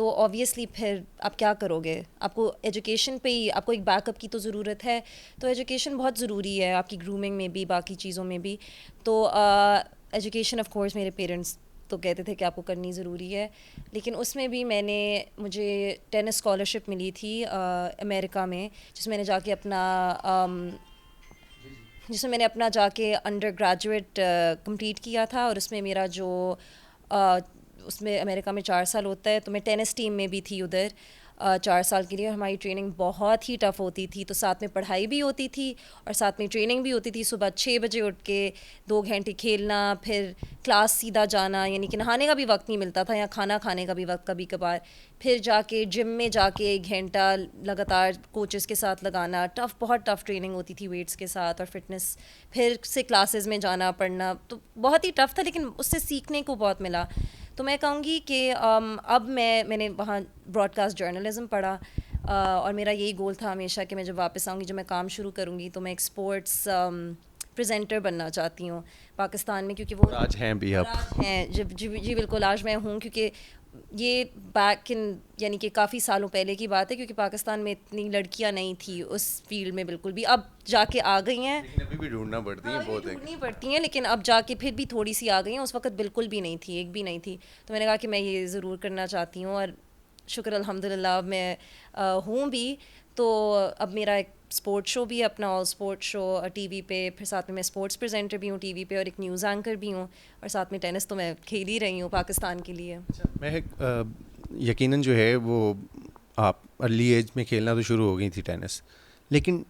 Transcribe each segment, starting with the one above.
تو آبویسلی پھر آپ کیا کرو گے, آپ کو ایجوکیشن پہ ہی, آپ کو ایک بیک اپ کی تو ضرورت ہے, تو ایجوکیشن بہت ضروری ہے آپ کی گرومنگ میں بھی, باقی چیزوں میں بھی. تو ایجوکیشن آف کورس میرے پیرنٹس تو کہتے تھے کہ آپ کو کرنی ضروری ہے, لیکن اس میں بھی مجھے ٹینس اسکالرشپ ملی تھی امریکہ میں, جس میں میں نے اپنا جا کے انڈر گریجویٹ کمپلیٹ کیا تھا, اور اس میں میرا جو اس میں امریکہ میں 4 سال ہوتا ہے, تو میں ٹینس ٹیم میں بھی تھی ادھر 4 سال کے لیے. ہماری ٹریننگ بہت ہی ٹف ہوتی تھی, تو ساتھ میں پڑھائی بھی ہوتی تھی اور ساتھ میں ٹریننگ بھی ہوتی تھی. صبح 6 بجے اٹھ کے 2 گھنٹے کھیلنا, پھر کلاس سیدھا جانا, یعنی کہ نہانے کا بھی وقت نہیں ملتا تھا, یا کھانا کھانے کا بھی وقت کبھی کبھار, پھر جا کے جم میں جا کے 1 گھنٹہ لگاتار کوچز کے ساتھ لگانا. بہت ٹف ٹریننگ ہوتی تھی ویٹس کے ساتھ اور فٹنس, پھر سے کلاسز میں جانا پڑھنا, تو بہت ہی ٹف تھا, لیکن اس سے سیکھنے کو بہت ملا. تو میں کہوں گی کہ اب میں نے وہاں براڈ کاسٹ جرنلزم پڑھا, اور میرا یہی گول تھا ہمیشہ کہ میں جب واپس آؤں گی, جب میں کام شروع کروں گی, تو میں ایک اسپورٹس پریزنٹر بننا چاہتی ہوں پاکستان میں, کیونکہ وہ آج ہیں بھی آپ ہیں. جی بالکل, آج میں ہوں, کیونکہ یہ بیک ان یعنی کہ کافی سالوں پہلے کی بات ہے, کیونکہ پاکستان میں اتنی لڑکیاں نہیں تھیں اس فیلڈ میں بالکل بھی. اب جا کے آ گئی ہیں, ابھی بھی ڈھونڈنا پڑتی ہیں, بہت ڈھونڈنی پڑتی ہیں, لیکن اب جا کے پھر بھی تھوڑی سی آ گئی ہیں. اس وقت بالکل بھی نہیں تھی, ایک بھی نہیں تھی. تو میں نے کہا کہ میں یہ ضرور کرنا چاہتی ہوں, اور شکر الحمد للہ اب میں ہوں بھی. تو اب میرا ایک اسپورٹ شو بھی ہے اپنا, آل اسپورٹ شو ٹی وی پہ, پھر ساتھ میں اسپورٹس پریزنٹر بھی ہوں ٹی وی پہ, اور ایک نیوز اینکر بھی ہوں, اور ساتھ میں ٹینس تو میں کھیل ہی رہی ہوں پاکستان کے لیے. میں یقیناً جو ہے وہ آپ ارلی ایج میں کھیلنا تو شروع ہو گئی تھی ٹینس, لیکن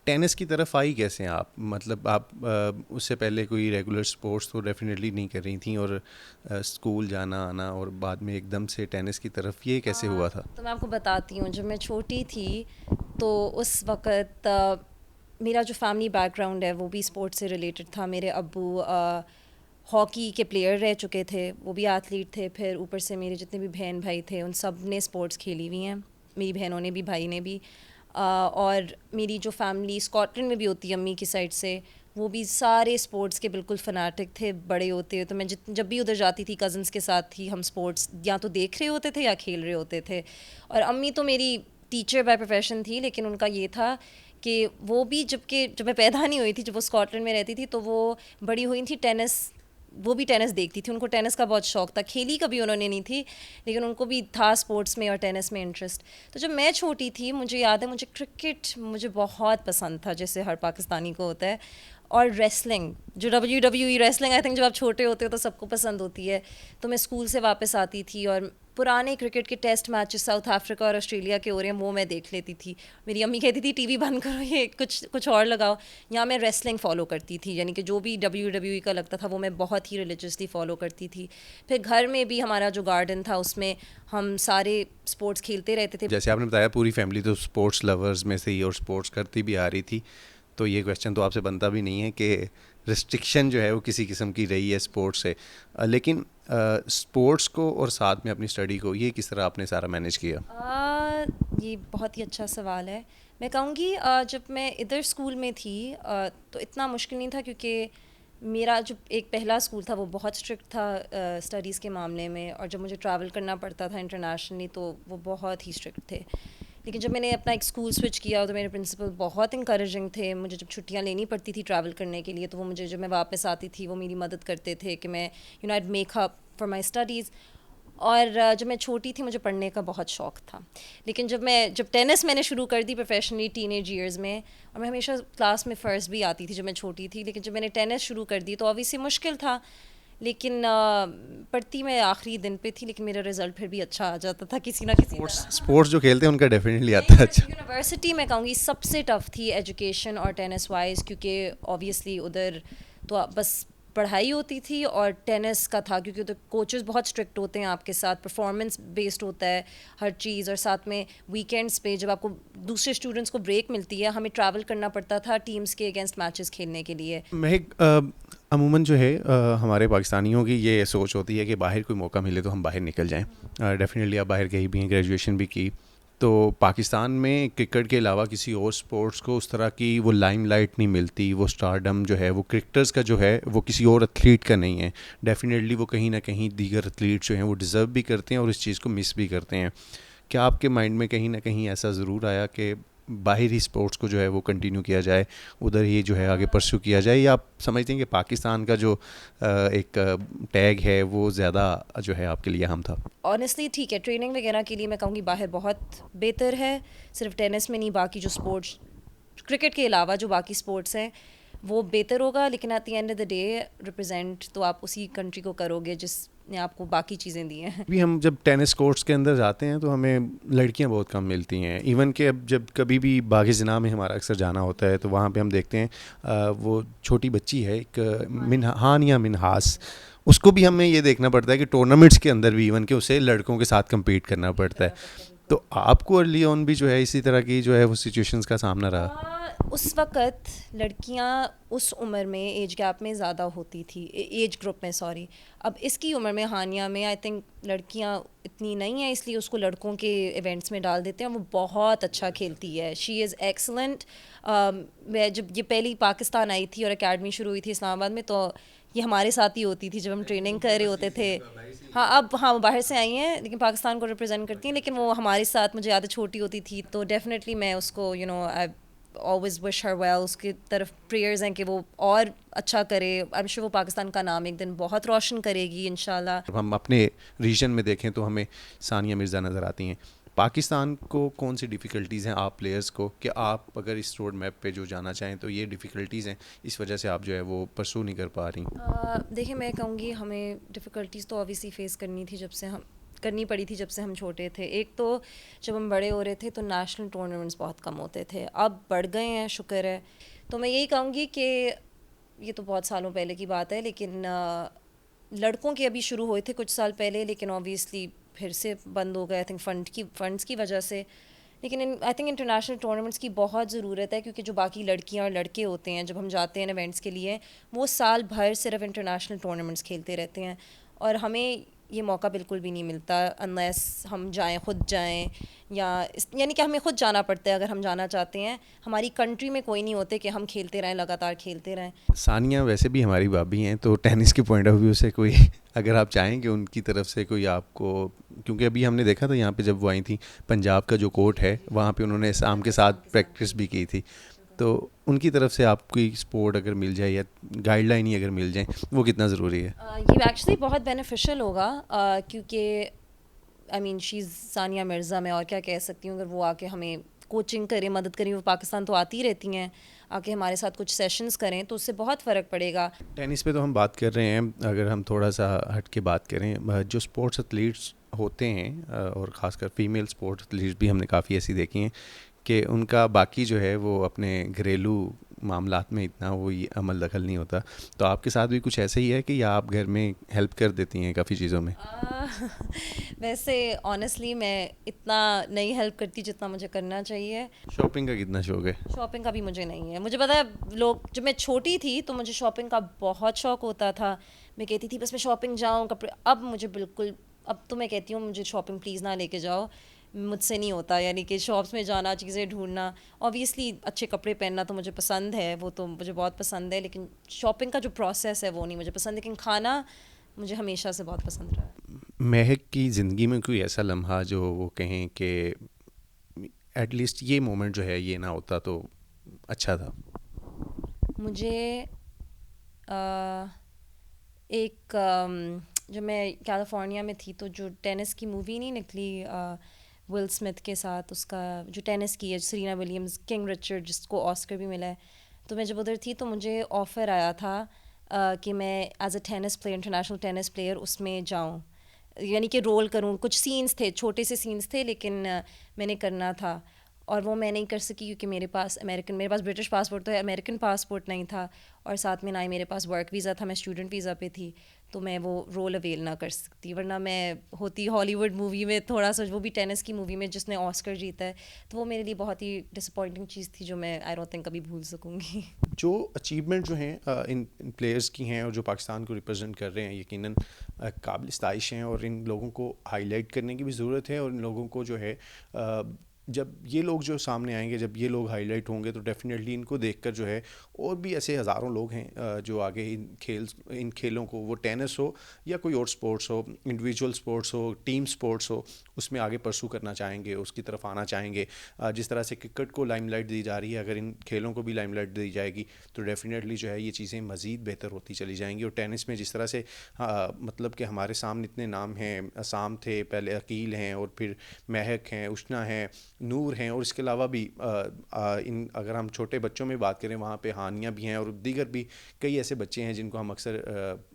ٹینس کی طرف آئی کیسے آپ؟ مطلب آپ اس سے پہلے کوئی ریگولر اسپورٹس تو ڈیفینیٹلی نہیں کر رہی تھیں, اور اسکول جانا آنا, اور بعد میں ایک دم سے ٹینس کی طرف, یہ کیسے ہوا تھا؟ تو میں آپ کو بتاتی ہوں, جب میں چھوٹی تھی تو اس وقت میرا جو فیملی بیک گراؤنڈ ہے وہ بھی اسپورٹس سے ریلیٹڈ تھا. میرے ابو ہاکی کے پلیئر رہ چکے تھے, وہ بھی ایتھلیٹ تھے. پھر اوپر سے میرے جتنے بھی بہن بھائی تھے ان سب نے اسپورٹس کھیلی ہوئی ہیں, میری بہنوں نے بھی, بھائی نے بھی. اور میری جو فیملی اسکاٹ لینڈ میں بھی ہوتی ہے امی کی سائڈ سے, وہ بھی سارے اسپورٹس کے بالکل فناٹک تھے بڑے ہوتے. تو میں جب بھی ادھر جاتی تھی کزنس کے ساتھ تھی, ہم اسپورٹس یا تو دیکھ رہے ہوتے تھے یا کھیل رہے ہوتے تھے. اور امی تو میری ٹیچر بائی پروفیشن تھی, لیکن ان کا یہ تھا کہ وہ بھی جب میں پیدا نہیں ہوئی تھی, جب وہ اسکاٹ لینڈ میں رہتی تھی, تو وہ بڑی ہوئی تھی وہ بھی ٹینس دیکھتی تھی. ان کو ٹینس کا بہت شوق تھا, کھیلی کبھی انہوں نے نہیں تھی, لیکن ان کو بھی تھا اسپورٹس میں اور ٹینس میں انٹرسٹ. تو جب میں چھوٹی تھی, مجھے یاد ہے مجھے کرکٹ مجھے بہت پسند تھا, جیسے ہر پاکستانی کو ہوتا ہے. اور ریسلنگ, جو WWE ریسلنگ, آئی تھنک جب آپ چھوٹے ہوتے ہو تو سب کو پسند ہوتی ہے. تو میں اسکول سے واپس آتی تھی اور پرانے کرکٹ کے ٹیسٹ میچز ساؤتھ افریقہ اور آسٹریلیا کے ہو رہے ہیں وہ میں دیکھ لیتی تھی. میری امی کہتی تھی ٹی وی بند کرو, یہ کچھ اور لگاؤ. یہاں میں ریسلنگ فالو کرتی تھی, یعنی کہ جو بھی WWE کا لگتا تھا وہ میں بہت ہی ریلیجسلی فالو کرتی تھی. پھر گھر میں بھی ہمارا جو گارڈن تھا اس میں ہم سارے اسپورٹس کھیلتے رہتے تھے. جیسے آپ نے بتایا پوری فیملی تو اسپورٹس لورز میں سے ہی اور اسپورٹس کرتی بھی آ رہی تھی, تو یہ کویشچن تو آپ سے بنتا بھی نہیں ہے کہ ریسٹرکشن جو ہے وہ کسی قسم کی رہی ہے اسپورٹس سے, لیکن اسپورٹس کو اور ساتھ میں اپنی اسٹڈی کو, یہ کس طرح آپ نے سارا مینیج کیا؟ یہ بہت ہی اچھا سوال ہے. میں کہوں گی جب میں ادھر اسکول میں تھی تو اتنا مشکل نہیں تھا, کیونکہ میرا جو ایک پہلا اسکول تھا وہ بہت اسٹرکٹ تھا اسٹڈیز کے معاملے میں, اور جب مجھے ٹریول کرنا پڑتا تھا انٹرنیشنلی تو وہ بہت ہی اسٹرکٹ تھے. لیکن جب میں نے اپنا ایک اسکول سوئچ کیا تو میرے پرنسپل بہت انکریجنگ تھے. مجھے جب چھٹیاں لینی پڑتی تھی ٹریول کرنے کے لیے, تو وہ مجھے جب میں واپس آتی تھی وہ میری مدد کرتے تھے کہ میں I'd make up for my studies. اور جب میں چھوٹی تھی مجھے پڑھنے کا بہت شوق تھا, لیکن جب ٹینس میں نے شروع کر دی پروفیشنلی ٹین ایج ایئرز میں, اور میں ہمیشہ کلاس میں فرسٹ بھی آتی تھی جب میں چھوٹی تھی, لیکن جب میں نے ٹینس شروع کر دی تو obviously مشکل تھا, لیکن پڑھتی میں آخری دن پہ تھی, لیکن میرا رزلٹ پھر بھی اچھا آ جاتا تھا کسی نہ کسی طرح. اسپورٹس جو کھیلتے ہیں ان کا ڈیفینیٹلی آتا ہے اچھا. یونیورسٹی میں کہوں گی سب سے ٹف تھی ایجوکیشن اور ٹینس وائز, کیونکہ obviously ادھر تو بس پڑھائی ہوتی تھی اور ٹینس کا تھا, کیونکہ ادھر کوچز بہت اسٹرکٹ ہوتے ہیں آپ کے ساتھ, پرفارمنس بیسڈ ہوتا ہے ہر چیز, اور ساتھ میں ویکینڈس پہ جب آپ کو دوسرے اسٹوڈنٹس کو بریک ملتی ہے, ہمیں ٹریول کرنا پڑتا تھا ٹیمس کے اگینسٹ میچز کھیلنے کے لیے. مہک, عموماً جو ہے ہمارے پاکستانیوں کی یہ سوچ ہوتی ہے کہ باہر کوئی موقع ملے تو ہم باہر نکل جائیں. ڈیفینیٹلی آپ باہر گئی بھی ہیں, گریجویشن بھی کی, تو پاکستان میں کرکٹ کے علاوہ کسی اور سپورٹس کو اس طرح کی وہ لائم لائٹ نہیں ملتی, وہ اسٹارڈم جو ہے وہ کرکٹرز کا جو ہے وہ کسی اور ایتھلیٹ کا نہیں ہے. ڈیفینیٹلی وہ کہیں نہ کہیں دیگر ایتھلیٹ جو ہیں وہ ڈیزرو بھی کرتے ہیں اور اس چیز کو مس بھی کرتے ہیں. کیا آپ کے مائنڈ میں کہیں نہ کہیں ایسا ضرور آیا کہ باہری سپورٹس کو جو ہے وہ کنٹینیو کیا جائے, ادھر ہی جو ہے آگے پرسو کیا جائے, یا آپ سمجھتے ہیں کہ پاکستان کا جو ایک ٹیگ ہے وہ زیادہ جو ہے آپ کے لیے اہم تھا؟ آنیسٹلی ٹھیک ہے, ٹریننگ وغیرہ کے لیے میں کہوں گی باہر بہت بہتر ہے, صرف ٹینس میں نہیں, باقی جو اسپورٹس کرکٹ کے علاوہ جو باقی اسپورٹس ہیں وہ بہتر ہوگا, لیکن at the end of the day represent تو آپ اسی کنٹری کو کرو گے جس نے آپ کو باقی چیزیں دی ہیں. ابھی ہم جب ٹینس کورٹس کے اندر جاتے ہیں تو ہمیں لڑکیاں بہت کم ملتی ہیں. ایون کہ اب جب کبھی بھی باغ جناح میں ہمارا اکثر جانا ہوتا ہے تو وہاں پہ ہم دیکھتے ہیں وہ چھوٹی بچی ہے ایک ہانیہ منہاس, اس کو بھی ہمیں یہ دیکھنا پڑتا ہے کہ ٹورنامنٹس کے اندر بھی ایون کہ اسے لڑکوں کے ساتھ کمپیٹ کرنا پڑتا ہے. تو آپ کو ارلی آن بھی جو ہے اسی طرح کی جو ہے وہ سچویشنز کا سامنا رہا؟ اس وقت لڑکیاں اس عمر میں ایج گیپ میں زیادہ ہوتی تھی, ایج گروپ میں سوری. اب اس کی عمر میں ہانیہ میں آئی تھنک لڑکیاں اتنی نہیں ہیں, اس لیے اس کو لڑکوں کے ایونٹس میں ڈال دیتے ہیں. وہ بہت اچھا کھیلتی ہے, شی از ایکسلنٹ. میں جب یہ پہلی پاکستان آئی تھی اور اکیڈمی شروع ہوئی تھی اسلام آباد میں, تو یہ ہمارے ساتھ ہی ہوتی تھی جب ہم ٹریننگ کر رہے ہوتے تھے. ہاں اب ہاں وہ باہر سے آئی ہیں لیکن پاکستان کو ریپرزینٹ کرتی ہیں, لیکن وہ ہمارے ساتھ مجھے یاد ہے چھوٹی ہوتی تھی. تو ڈیفینیٹلی میں اس کو آئی always wish her well, اس کی طرف پریئرز ہیں کہ وہ اور اچھا کرے. I'm sure وہ پاکستان کا نام ایک دن بہت روشن کرے گی انشاءاللہ. ہم اپنے ریجن میں دیکھیں تو ہمیں ثانیہ مرزا نظر آتی ہیں. پاکستان کو کون سی ڈیفیکلٹیز ہیں آپ پلیئرز کو کہ آپ اگر اس روڈ میپ پہ جو جانا چاہیں تو یہ ڈیفیکلٹیز ہیں, اس وجہ سے آپ جو ہے وہ پرسو نہیں کر پا رہی؟ دیکھیں میں کہوں گی ہمیں ڈیفیکلٹیز تو اوبیسلی فیس کرنی پڑی تھی جب سے ہم چھوٹے تھے. ایک تو جب ہم بڑے ہو رہے تھے تو نیشنل ٹورنامنٹس بہت کم ہوتے تھے, اب بڑھ گئے ہیں شکر ہے. تو میں یہی کہوں گی کہ یہ تو بہت سالوں پہلے کی بات ہے, لیکن لڑکوں کے ابھی شروع ہوئے تھے کچھ سال پہلے, لیکن اوبیسلی پھر سے بند ہو گئے آئی تھنک فنڈس کی وجہ سے. لیکن آئی تھنک انٹرنیشنل ٹورنامنٹس کی بہت ضرورت ہے, کیونکہ جو باقی لڑکیاں اور لڑکے ہوتے ہیں جب ہم جاتے ہیں ایونٹس کے لیے وہ سال بھر صرف انٹرنیشنل ٹورنامنٹس کھیلتے رہتے ہیں, اور ہمیں یہ موقع بالکل بھی نہیں ملتا انلیس ہم خود جائیں, یعنی کہ ہمیں خود جانا پڑتا ہے اگر ہم جانا چاہتے ہیں. ہماری کنٹری میں کوئی نہیں ہوتے کہ ہم کھیلتے رہیں, لگاتار کھیلتے رہیں. ثانیہ ویسے بھی ہماری بھابھی ہیں, تو ٹینس کے پوائنٹ آف ویو سے کوئی اگر آپ چاہیں کہ ان کی طرف سے کوئی آپ کو, کیونکہ ابھی ہم نے دیکھا تھا یہاں پہ جب وہ آئی تھیں پنجاب کا جو کورٹ ہے وہاں پہ انہوں نے اسام کے ساتھ پریکٹس بھی کی تھی, تو ان کی طرف سے آپ کوئی سپورٹ اگر مل جائے یا گائیڈ لائن ہی اگر مل جائیں وہ کتنا ضروری ہے؟ یہ ایکچولی بہت بینیفیشیل ہوگا, کیونکہ آئی مین شی از ثانیہ مرزا, میں اور کیا کہہ سکتی ہوں. اگر وہ آ کے ہمیں کوچنگ کریں, مدد کریں, وہ پاکستان تو آتی رہتی ہیں, آ کے ہمارے ساتھ کچھ سیشنز کریں تو اس سے بہت فرق پڑے گا. ٹینس پہ تو ہم بات کر رہے ہیں, اگر ہم تھوڑا سا ہٹ کے بات کریں, جو اسپورٹس ایتھلیٹس ہوتے ہیں اور خاص کر فیمیل اسپورٹس ایتھلیٹس بھی ہم نے کافی ایسی دیکھی ہیں کہ ان کا باقی جو ہے وہ اپنے گھریلو معاملات میں اتنا وہ عمل دخل نہیں ہوتا, تو آپ کے ساتھ بھی کچھ ایسا ہی ہے کہ یا آپ گھر میں ہیلپ کر دیتی ہیں کافی چیزوں میں؟ ویسے آنیسٹلی میں اتنا نہیں ہیلپ کرتی جتنا مجھے کرنا چاہیے. شاپنگ کا کتنا شوق ہے؟ شاپنگ کا بھی مجھے نہیں ہے. مجھے پتا ہے جب میں چھوٹی تھی تو مجھے شاپنگ کا بہت شوق ہوتا تھا, میں کہتی تھی بس میں شاپنگ جاؤں کپڑے. اب مجھے بالکل, اب تو میں کہتی ہوں مجھے شاپنگ پلیز نہ لے کے جاؤ, مجھ سے نہیں ہوتا. یعنی کہ شاپس میں جانا, چیزیں ڈھونڈنا, اوبیسلی اچھے کپڑے پہننا تو مجھے پسند ہے, وہ تو مجھے بہت پسند ہے, لیکن شاپنگ کا جو پروسیس ہے وہ نہیں مجھے پسند. لیکن کھانا مجھے ہمیشہ سے بہت پسند رہا ہے. مہک کی زندگی میں کوئی ایسا لمحہ جو وہ کہیں کہ ایٹ لیسٹ یہ مومنٹ جو ہے یہ نہ ہوتا تو اچھا تھا؟ مجھے ایک جب میں کیلیفورنیا میں تھی تو جو ٹینس کی مووی نہیں نکلی ول اسمتھ کے ساتھ, اس کا جو ٹینس کی ہے سرینا ولیمز, کنگ رچرڈ, جس کو آسکر بھی ملا ہے, تو میں جب ادھر تھی تو مجھے آفر آیا تھا کہ میں as a tennis player, international tennis player اس میں جاؤں, یعنی کہ رول کروں. کچھ سینس تھے, چھوٹے سے سینس تھے, لیکن میں نے کرنا تھا, اور وہ میں نہیں کر سکی کیونکہ میرے پاس برٹش پاسپورٹ تو ہے, امریکن پاسپورٹ نہیں تھا, اور ساتھ میں نہ ہی میرے پاس ورک ویزا تھا, میں اسٹوڈنٹ ویزا پہ تھی, تو میں وہ رول اویل نہ کر سکتی. ورنہ میں ہوتی ہالی ووڈ مووی میں تھوڑا سا, وہ بھی ٹینس کی مووی میں جس نے آسکر جیتا ہے, تو وہ میرے لیے بہت ہی ڈس اپوائنٹنگ چیز تھی جو میں آئی ڈونٹ تھنک کبھی بھول سکوں گی. جو اچیومنٹ جو ہیں ان پلیئرز کی ہیں اور جو پاکستان کو ریپرزینٹ کر رہے ہیں یقیناً قابل ستائش ہیں, اور ان لوگوں کو ہائی لائٹ کرنے کی بھی ضرورت ہے, اور ان لوگوں کو جو ہے جب یہ لوگ جو سامنے آئیں گے، جب یہ لوگ ہائی لائٹ ہوں گے، تو ڈیفینیٹلی ان کو دیکھ کر جو ہے اور بھی ایسے ہزاروں لوگ ہیں جو آگے ان کھیلوں کو، وہ ٹینس ہو یا کوئی اور سپورٹس ہو، انڈیویجول سپورٹس ہو، ٹیم سپورٹس ہو، اس میں آگے پرسو کرنا چاہیں گے، اس کی طرف آنا چاہیں گے. جس طرح سے کرکٹ کو لائم لائٹ دی جا رہی ہے، اگر ان کھیلوں کو بھی لائم لائٹ دی جائے گی تو ڈیفینیٹلی جو ہے یہ چیزیں مزید بہتر ہوتی چلی جائیں گی. اور ٹینس میں جس طرح سے مطلب کہ ہمارے سامنے اتنے نام ہیں، اسام تھے پہلے، عقیل ہیں، اور پھر مہک ہیں، اشنا ہیں، نور ہیں، اور اس کے علاوہ بھی اگر ہم چھوٹے بچوں میں بات کریں وہاں پہ ہانیہ بھی ہیں، اور دیگر بھی کئی ایسے بچے ہیں جن کو ہم اکثر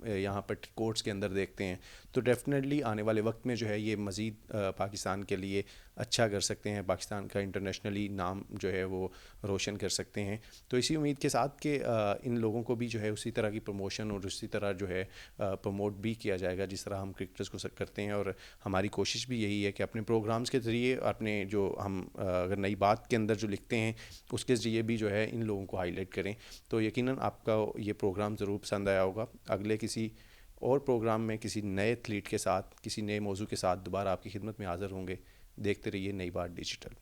یہاں پر کورٹس کے اندر دیکھتے ہیں. تو ڈیفینیٹلی آنے والے وقت میں جو ہے یہ مزید پاکستان کے لیے اچھا کر سکتے ہیں، پاکستان کا انٹرنیشنلی نام جو ہے وہ روشن کر سکتے ہیں. تو اسی امید کے ساتھ کہ ان لوگوں کو بھی جو ہے اسی طرح کی پروموشن اور اسی طرح جو ہے پروموٹ بھی کیا جائے گا جس طرح ہم کرکٹرز کو کرتے ہیں. اور ہماری کوشش بھی یہی ہے کہ اپنے پروگرامز کے ذریعے، اپنے جو ہم اگر نئی بات کے اندر جو لکھتے ہیں اس کے ذریعے بھی جو ہے ان لوگوں کو ہائی لائٹ کریں. تو یقیناً آپ کا یہ پروگرام ضرور پسند آیا ہوگا. اگلے کسی اور پروگرام میں کسی نئے ایتھلیٹ کے ساتھ، کسی نئے موضوع کے ساتھ دوبارہ آپ کی خدمت میں حاضر ہوں گے. دیکھتے رہیے نئی بات ڈیجیٹل.